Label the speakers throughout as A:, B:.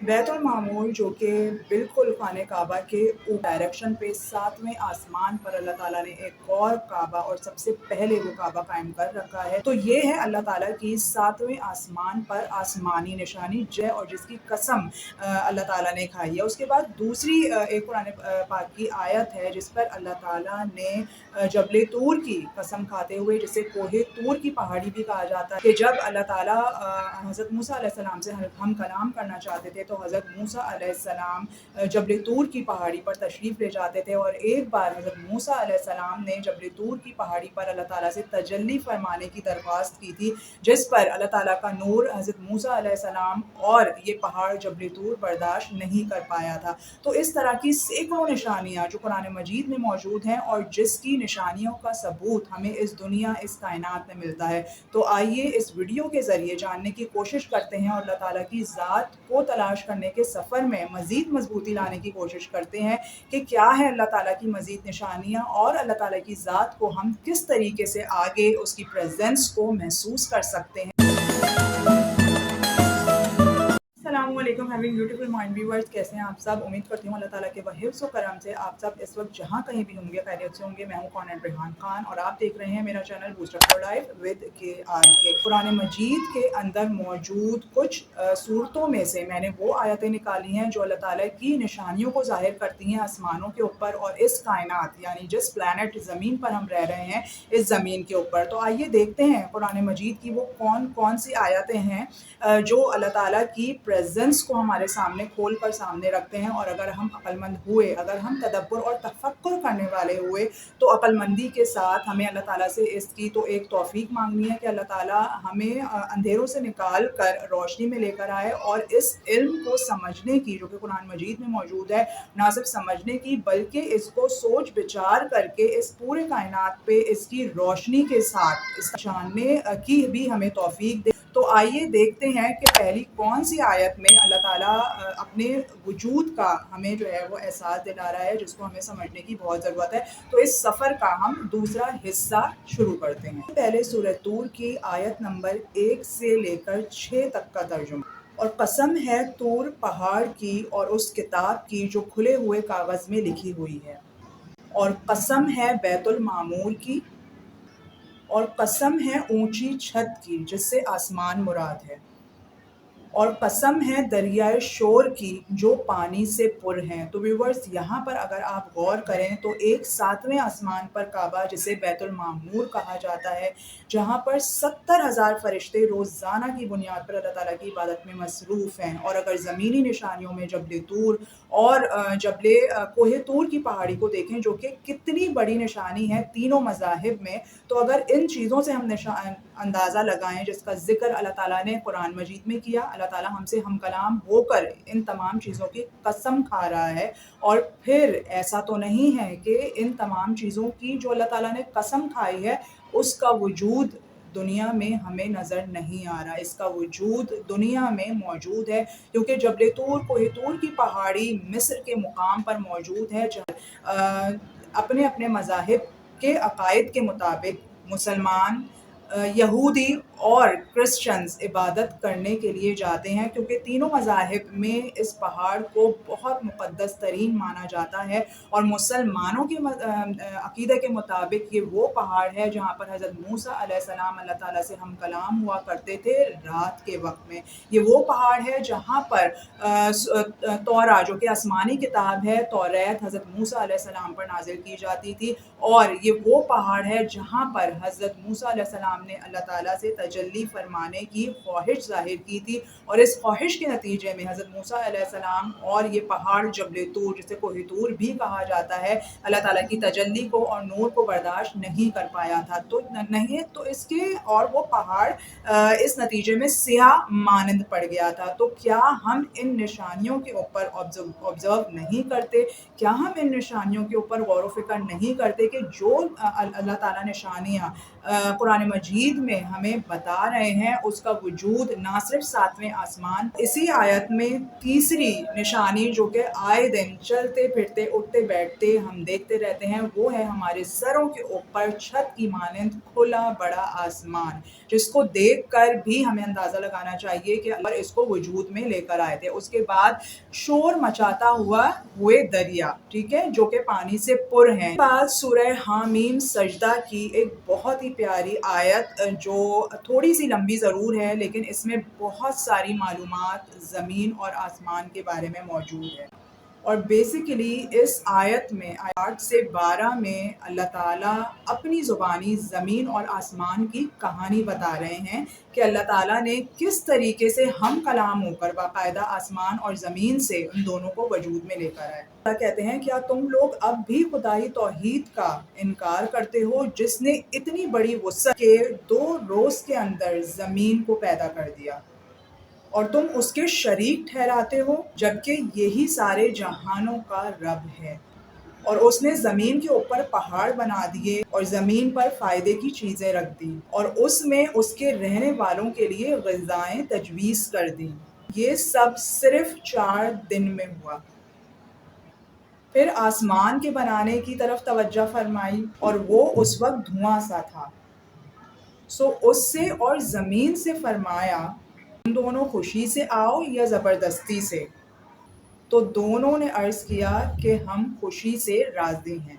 A: بیت المعمور جو کہ بالکل خانہ کعبہ کے ڈائریکشن پہ 7ویں آسمان پر اللہ تعالیٰ نے ایک اور کعبہ اور سب سے پہلے وہ کعبہ قائم کر رکھا ہے، تو یہ ہے اللہ تعالیٰ کی 7ویں آسمان پر آسمانی نشانی اور جس کی قسم اللہ تعالیٰ نے کھائی ہے۔ اس کے بعد دوسری ایک قرآن پاک کی آیت ہے جس پر اللہ تعالیٰ نے جبل طور کی قسم کھاتے ہوئے، جسے کوہ طور کی پہاڑی بھی کہا جاتا ہے، کہ جب اللہ تعالیٰ حضرت موسیٰ علیہ السلام سے ہم کلام کرنا چاہتے تھے تو حضرت موسیٰ علیہ السلام جبل طور کی پہاڑی پر تشریف لے جاتے تھے، اور ایک بار حضرت موسیٰ علیہ السلام نے جبل طور کی پہاڑی پر اللہ تعالیٰ سے تجلی فرمانے کی درخواست کی تھی، جس پر اللہ تعالیٰ کا نور حضرت موسیٰ علیہ السلام اور یہ پہاڑ جبل طور برداشت نہیں کر پایا تھا۔ تو اس طرح کی سینکڑوں نشانیاں جو قرآن مجید میں موجود ہیں اور جس کی نشانیوں کا ثبوت ہمیں اس دنیا، اس کائنات میں ملتا ہے، تو آئیے اس ویڈیو کے ذریعے جاننے کی کوشش کرتے ہیں اور اللہ تعالیٰ کی ذات کو تلاش کرنے کے سفر میں مزید مضبوطی لانے کی کوشش کرتے ہیں کہ کیا ہے اللہ تعالیٰ کی مزید نشانیاں، اور اللہ تعالیٰ کی ذات کو ہم کس طریقے سے آگے اس کی پریزنس کو محسوس کر سکتے ہیں۔ السلام علیکم ہیونگ بیوٹیفل مائنڈ ویورز، کیسے ہیں آپ سب؟ امید کرتی ہوں اللہ تعالیٰ کے حفظ و کرم سے آپ سب اس وقت جہاں کہیں بھی ہوں گے خیریت سے ہوں گے۔ میں ہوں کانٹ ریحان خان اور آپ دیکھ رہے ہیں میرا channel boost up for life with کے آر کے۔ قرآن مجید کے اندر موجود کچھ صورتوں میں سے میں نے وہ آیتیں نکالی ہیں جو اللہ تعالیٰ کی نشانیوں کو ظاہر کرتی ہیں آسمانوں کے اوپر اور اس کائنات، یعنی جس پلانٹ زمین پر ہم رہ رہے ہیں، اس زمین کے اوپر۔ تو آئیے دیکھتے ہیں قرآن مجید کی وہ کون سی آیتیں ہیں جو اللہ تعالیٰ کی پریزنس کو ہمارے سامنے کھول کر سامنے رکھتے ہیں، اور اگر ہم عقل مند ہوئے، اگر ہم تدبر اور تفکر کرنے والے ہوئے تو عقل مندی کے ساتھ ہمیں اللہ تعالیٰ سے اس کی تو ایک توفیق مانگنی ہے کہ اللہ تعالیٰ ہمیں اندھیروں سے نکال کر روشنی میں لے کر آئے، اور اس علم کو سمجھنے کی جو کہ قرآن مجید میں موجود ہے، نہ صرف سمجھنے کی بلکہ اس کو سوچ بچار کر کے اس پورے کائنات پہ اس کی روشنی کے ساتھ اس جاننے کی بھی ہمیں توفیق دے۔ تو آئیے دیکھتے ہیں کہ پہلی کون سی آیت میں اللہ تعالیٰ اپنے وجود کا ہمیں جو ہے وہ احساس دلا رہا ہے، جس کو ہمیں سمجھنے کی بہت ضرورت ہے۔ تو اس سفر کا ہم دوسرا حصہ شروع کرتے ہیں۔ پہلے سورہ طور کی آیت نمبر 1 سے لے کر 6 تک کا ترجمہ۔ اور قسم ہے طور پہاڑ کی اور اس کتاب کی جو کھلے ہوئے کاغذ میں لکھی ہوئی ہے، اور قسم ہے بیت المعمور کی، اور قسم ہے اونچی چھت کی جس سے آسمان مراد ہے، اور قسم ہے دریائے شور کی جو پانی سے پر ہیں۔ تو ویورز، یہاں پر اگر آپ غور کریں تو ایک 7ویں آسمان پر کعبہ جسے بیت المعمور کہا جاتا ہے، جہاں پر 70,000 فرشتے روزانہ کی بنیاد پر اللہ تعالیٰ کی عبادت میں مصروف ہیں، اور اگر زمینی نشانیوں میں جبل طور اور کوہ طور کی پہاڑی کو دیکھیں جو کہ کتنی بڑی نشانی ہے تینوں مذاہب میں، تو اگر ان چیزوں سے ہم اندازہ لگائیں جس کا ذکر اللہ تعالیٰ نے قرآن مجید میں کیا، اللہ تعالیٰ ہم سے ہم کلام ہو کر ان تمام چیزوں کی قسم کھا رہا ہے، اور پھر ایسا تو نہیں ہے کہ ان تمام چیزوں کی جو اللہ تعالیٰ نے قسم کھائی ہے اس کا وجود دنیا میں ہمیں نظر نہیں آ رہا، اس کا وجود دنیا میں موجود ہے، کیونکہ جبل طور، کوہ طور کی پہاڑی مصر کے مقام پر موجود ہے، جہاں اپنے اپنے مذاہب کے عقائد کے مطابق مسلمان، یہودی اور کرسچنز عبادت کرنے کے لیے جاتے ہیں، کیونکہ تینوں مذاہب میں اس پہاڑ کو بہت مقدس ترین مانا جاتا ہے، اور مسلمانوں کے عقیدے کے مطابق یہ وہ پہاڑ ہے جہاں پر حضرت موسیٰ علیہ السلام اللہ تعالیٰ سے ہم کلام ہوا کرتے تھے رات کے وقت میں۔ یہ وہ پہاڑ ہے جہاں پر توراہ جو کہ آسمانی کتاب ہے، توریت حضرت موسیٰ علیہ السلام پر نازل کی جاتی تھی، اور یہ وہ پہاڑ ہے جہاں پر حضرت موسیٰ علیہ السلام نے اللہ تعالیٰ سے تجلی فرمانے کی خواہش ظاہر کی تھی، اور اس خواہش کے نتیجے میں حضرت موسیٰ علیہ السلام اور یہ پہاڑ جبل طور جسے کوہ طور بھی کہا جاتا ہے، اللہ تعالیٰ کی تجلی کو اور نور کو برداشت نہیں کر پایا تھا، تو اس کے اور وہ پہاڑ اس نتیجے میں سیاہ مانند پڑ گیا تھا۔ تو کیا ہم ان نشانیوں کے اوپر آبزرو نہیں کرتے؟ کیا ہم ان نشانیوں کے اوپر غور و فکر نہیں کرتے کہ جو اللہ تعالیٰ نشانیاں قرآن مجید مجید میں ہمیں بتا رہے ہیں اس کا وجود نہ صرف ساتویں آسمان، اسی آیت میں تیسری نشانی جو کہ آئے دن چلتے پھرتے اٹھتے بیٹھتے ہم دیکھتے رہتے ہیں، وہ ہے ہمارے سروں کے اوپر چھت کی مانند کھلا بڑا آسمان، جس کو دیکھ کر بھی ہمیں اندازہ لگانا چاہیے کہ اللہ اس کو وجود میں لے کر آئے تھے۔ اس کے بعد شور مچاتا ہوا ہوئے دریا، ٹھیک ہے، جو کہ پانی سے پر ہیں۔ بعد سورہ حامیم سجدہ کی ایک بہت ہی پیاری آیت جو تھوڑی سی لمبی ضرور ہے، لیکن اس میں بہت ساری معلومات زمین اور آسمان کے بارے میں موجود ہے۔ اور بیسیکلی اس آیت میں آیات سے 12 میں اللہ تعالیٰ اپنی زبانی زمین اور آسمان کی کہانی بتا رہے ہیں کہ اللہ تعالیٰ نے کس طریقے سے ہم کلام ہو کر باقاعدہ آسمان اور زمین سے ان دونوں کو وجود میں لے کر آئے۔ اللہ کہتے ہیں کیا تم لوگ اب بھی خدائی توحید کا انکار کرتے ہو جس نے اتنی بڑی وسعت کے 2 روز کے اندر زمین کو پیدا کر دیا اور تم اس کے شریک ٹھہراتے ہو، جبکہ یہی سارے جہانوں کا رب ہے۔ اور اس نے زمین کے اوپر پہاڑ بنا دیے اور زمین پر فائدے کی چیزیں رکھ دی اور اس میں اس کے رہنے والوں کے لیے غذائیں تجویز کر دی۔ یہ سب صرف 4 دن میں ہوا۔ پھر آسمان کے بنانے کی طرف توجہ فرمائی اور وہ اس وقت دھواں سا تھا، سو اس سے اور زمین سے فرمایا تم دونوں خوشی سے آؤ یا زبردستی سے؟ تو دونوں نے عرض کیا کہ ہم خوشی سے راضی ہیں،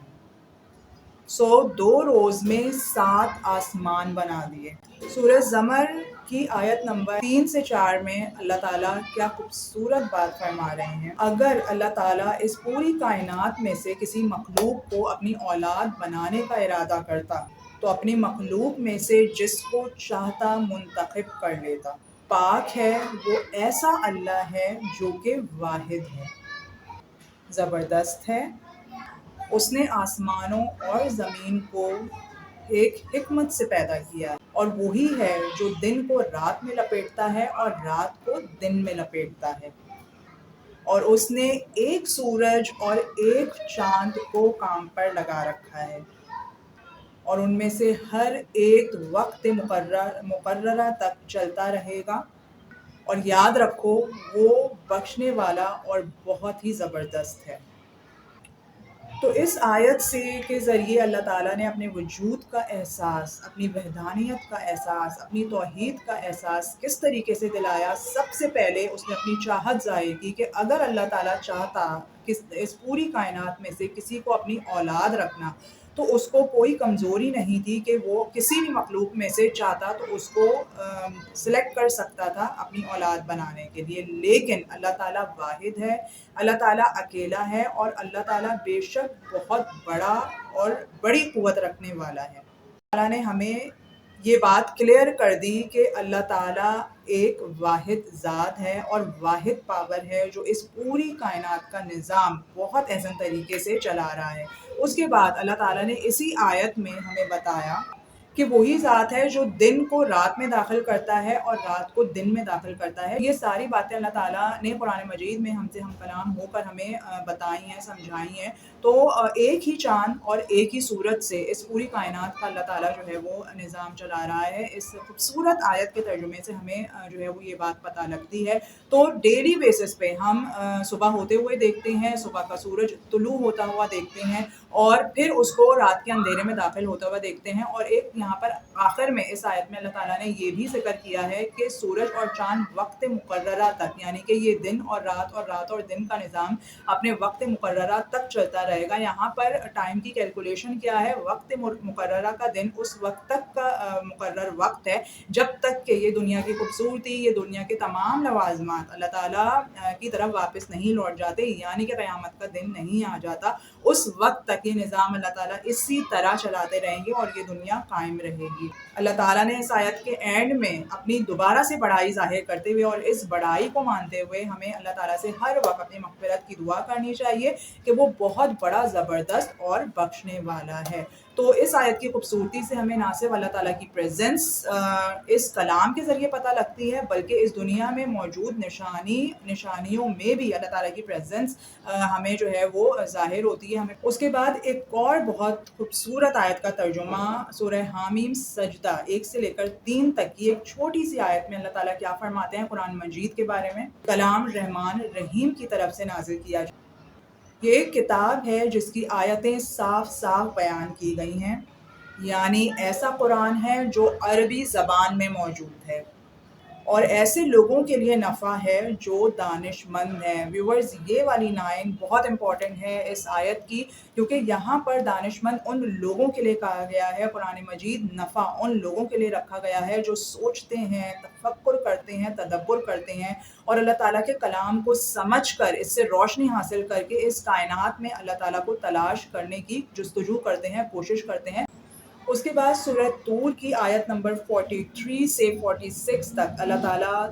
A: سو 2 روز میں 7 آسمان بنا دیے۔ سورہ زمر کی آیت نمبر 3 سے 4 میں اللہ تعالیٰ کیا خوبصورت بات فرما رہے ہیں۔ اگر اللہ تعالیٰ اس پوری کائنات میں سے کسی مخلوق کو اپنی اولاد بنانے کا ارادہ کرتا تو اپنی مخلوق میں سے جس کو چاہتا منتخب کر لیتا۔ پاک ہے وہ ایسا اللہ ہے جو کہ واحد ہے، زبردست ہے۔ اس نے آسمانوں اور زمین کو ایک حکمت سے پیدا کیا ہے، اور وہی ہے جو دن کو رات میں لپیٹتا ہے اور رات کو دن میں لپیٹتا ہے۔ اور اس نے ایک سورج اور ایک چاند کو کام پر لگا رکھا ہے، اور ان میں سے ہر ایک وقت مقررہ تک چلتا رہے گا، اور یاد رکھو وہ بخشنے والا اور بہت ہی زبردست ہے۔ تو اس آیت سے کے ذریعے اللہ تعالیٰ نے اپنے وجود کا احساس، اپنی وحدانیت کا احساس، اپنی توحید کا احساس کس طریقے سے دلایا۔ سب سے پہلے اس نے اپنی چاہت ظاہر کی کہ اگر اللہ تعالیٰ چاہتا کہ اس پوری کائنات میں سے کسی کو اپنی اولاد رکھنا تو اس کو کوئی کمزوری نہیں تھی کہ وہ کسی بھی مخلوق میں سے چاہتا تو اس کو سلیکٹ کر سکتا تھا اپنی اولاد بنانے کے لیے، لیکن اللہ تعالیٰ واحد ہے، اللہ تعالیٰ اکیلا ہے، اور اللہ تعالیٰ بے شک بہت بڑا اور بڑی قوت رکھنے والا ہے۔ اللہ تعالیٰ نے ہمیں یہ بات کلیئر کر دی کہ اللہ تعالیٰ ایک واحد ذات ہے اور واحد پاور ہے جو اس پوری کائنات کا نظام بہت احسن طریقے سے چلا رہا ہے۔ اس کے بعد اللہ تعالیٰ نے اسی آیت میں ہمیں بتایا کہ وہی ذات ہے جو دن کو رات میں داخل کرتا ہے اور رات کو دن میں داخل کرتا ہے۔ یہ ساری باتیں اللہ تعالیٰ نے قرآن مجید میں ہم سے ہم کلام ہو کر ہمیں بتائی ہیں، سمجھائی ہیں۔ تو ایک ہی چاند اور ایک ہی سورج سے اس پوری کائنات کا اللہ تعالیٰ جو ہے وہ نظام چلا رہا ہے۔ اس خوبصورت آیت کے ترجمے سے ہمیں جو ہے وہ یہ بات پتہ لگتی ہے۔ تو ڈیلی بیسس پہ ہم صبح ہوتے ہوئے دیکھتے ہیں، صبح کا سورج طلوع ہوتا ہوا دیکھتے ہیں، اور پھر اس کو رات کے اندھیرے میں داخل ہوتا ہوا دیکھتے ہیں۔ اور ایک یہاں پر آخر میں اس آیت میں اللہ تعالیٰ نے یہ بھی ذکر کیا ہے کہ سورج اور چاند وقت مقررہ تک، یعنی کہ یہ دن اور رات اور دن کا نظام اپنے وقت مقررہ تک چلتا رہے گا۔ یہاں پر ٹائم کی کیلکولیشن کیا ہے؟ وقت مقررہ کا دن اس وقت تک کا مقرر وقت ہے جب تک کہ یہ دنیا کی خوبصورتی، یہ دنیا کے تمام لوازمات اللہ تعالیٰ کی طرف واپس نہیں لوٹ جاتے، یعنی کہ قیامت کا دن نہیں آ جاتا، اس وقت تک یہ نظام اللہ تعالیٰ اسی طرح چلاتے رہیں گے اور یہ دنیا قائم رہے گی۔ اللہ تعالیٰ نے اس آیت کے اینڈ میں اپنی دوبارہ سے بڑائی ظاہر کرتے ہوئے اور اس بڑائی کو مانتے ہوئے ہمیں اللہ تعالیٰ سے ہر وقت اپنی مغفرت کی دعا کرنی چاہیے کہ وہ بہت بڑا، زبردست اور بخشنے والا ہے۔ تو اس آیت کی خوبصورتی سے ہمیں نہ صرف اللہ تعالیٰ کی پریزنس اس کلام کے ذریعے پتہ لگتی ہے، بلکہ اس دنیا میں موجود نشانیوں میں بھی اللہ تعالیٰ کی پریزنس ہمیں جو ہے وہ ظاہر ہوتی ہے ہمیں۔ اس کے بعد ایک اور بہت خوبصورت آیت کا ترجمہ سورہ حامیم سجدہ 1 سے لے کر 3 تک کی ایک چھوٹی سی آیت میں اللہ تعالیٰ کیا فرماتے ہیں قرآن مجید کے بارے میں۔ کلام رحمان رحیم کی طرف سے نازل کیا جائے، یہ ایک کتاب ہے جس کی آیتیں صاف صاف بیان کی گئی ہیں، یعنی ایسا قرآن ہے جو عربی زبان میں موجود ہے اور ایسے لوگوں کے لیے نفع ہے جو دانش مند ہیں۔ ویورز، یہ والی لائن بہت امپورٹنٹ ہے اس آیت کی، کیونکہ یہاں پر دانش مند ان لوگوں کے لیے کہا گیا ہے، قرآن مجید نفع ان لوگوں کے لیے رکھا گیا ہے جو سوچتے ہیں، تفکر کرتے ہیں، تدبر کرتے ہیں اور اللہ تعالیٰ کے کلام کو سمجھ کر اس سے روشنی حاصل کر کے اس کائنات میں اللہ تعالیٰ کو تلاش کرنے کی جستجو کرتے ہیں، کوشش کرتے ہیں۔ اس کے بعد سورہ طور کی آیت نمبر 43 سے 46 تک اللہ تعالیٰ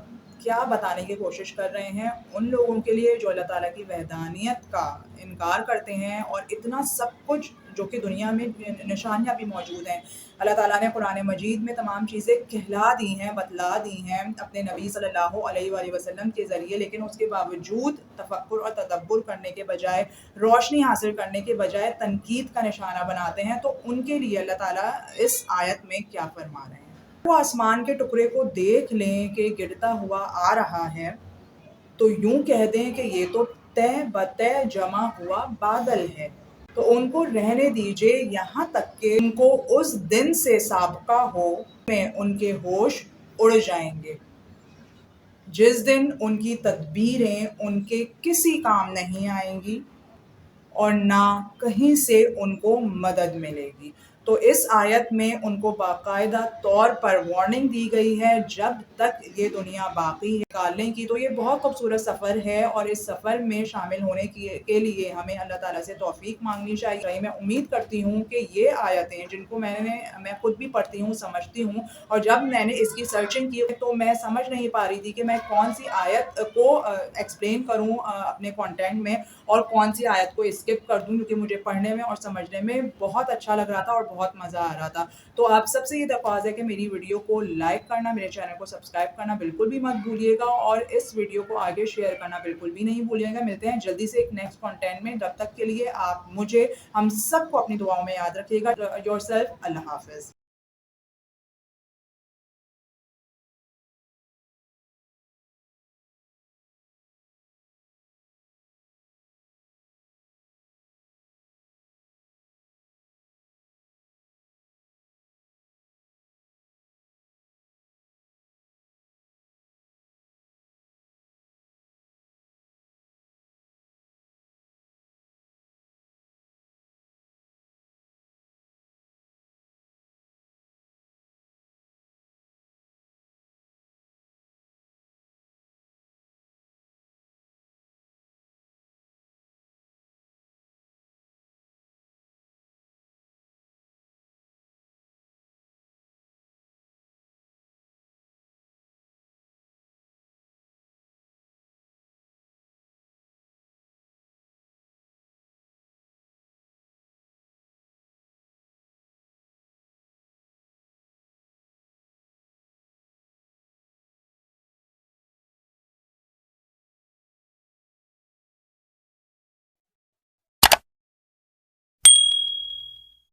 A: کیا بتانے کی کوشش کر رہے ہیں ان لوگوں کے لیے جو اللہ تعالیٰ کی وحدانیت کا انکار کرتے ہیں، اور اتنا سب کچھ جو کہ دنیا میں نشانیاں بھی موجود ہیں، اللہ تعالیٰ نے قرآن مجید میں تمام چیزیں کہلا دی ہیں، بتلا دی ہیں اپنے نبی صلی اللہ علیہ وآلہ وسلم کے ذریعے، لیکن اس کے باوجود تفکر اور تدبر کرنے کے بجائے، روشنی حاصل کرنے کے بجائے تنقید کا نشانہ بناتے ہیں۔ تو ان کے لیے اللہ تعالیٰ اس آیت میں کیا فرما رہے ہیں؟ وہ آسمان کے ٹکڑے کو دیکھ لیں کہ گرتا ہوا آ رہا ہے تو یوں کہہ دیں کہ یہ تو تہ بتہ جمع ہوا بادل ہے، تو ان کو رہنے دیجئے یہاں تک کہ ان کو اس دن سے سابقہ ہو میں ان کے ہوش اڑ جائیں گے، جس دن ان کی تدبیریں ان کے کسی کام نہیں آئیں گی اور نہ کہیں سے ان کو مدد ملے گی۔ تو اس آیت میں ان کو باقاعدہ طور پر وارننگ دی گئی ہے جب تک یہ دنیا باقی ہے نکالنے کی۔ تو یہ بہت خوبصورت سفر ہے اور اس سفر میں شامل ہونے کے لیے ہمیں اللہ تعالیٰ سے توفیق مانگنی چاہیے۔ میں امید کرتی ہوں کہ یہ آیتیں جن کو میں خود بھی پڑھتی ہوں، سمجھتی ہوں، اور جب میں نے اس کی سرچنگ کی تو میں سمجھ نہیں پا رہی تھی کہ میں کون سی آیت کو ایکسپلین کروں اپنے کانٹینٹ میں اور کون سی آیت کو اسکپ کر دوں، کیونکہ مجھے پڑھنے میں اور سمجھنے میں بہت اچھا لگ رہا تھا اور بہت مزہ آ رہا تھا۔ تو آپ سب سے یہ درخواست ہے کہ میری ویڈیو کو لائک کرنا، میرے چینل کو سبسکرائب کرنا بالکل بھی مت بھولیے گا اور اس ویڈیو کو آگے شیئر کرنا بالکل بھی نہیں بھولیے گا۔ ملتے ہیں جلدی سے ایک نیکسٹ کانٹینٹ میں، جب تک کے لیے آپ مجھے، ہم سب کو اپنی دعاؤں میں یاد رکھیے گا۔ یور سیلف، اللہ حافظ۔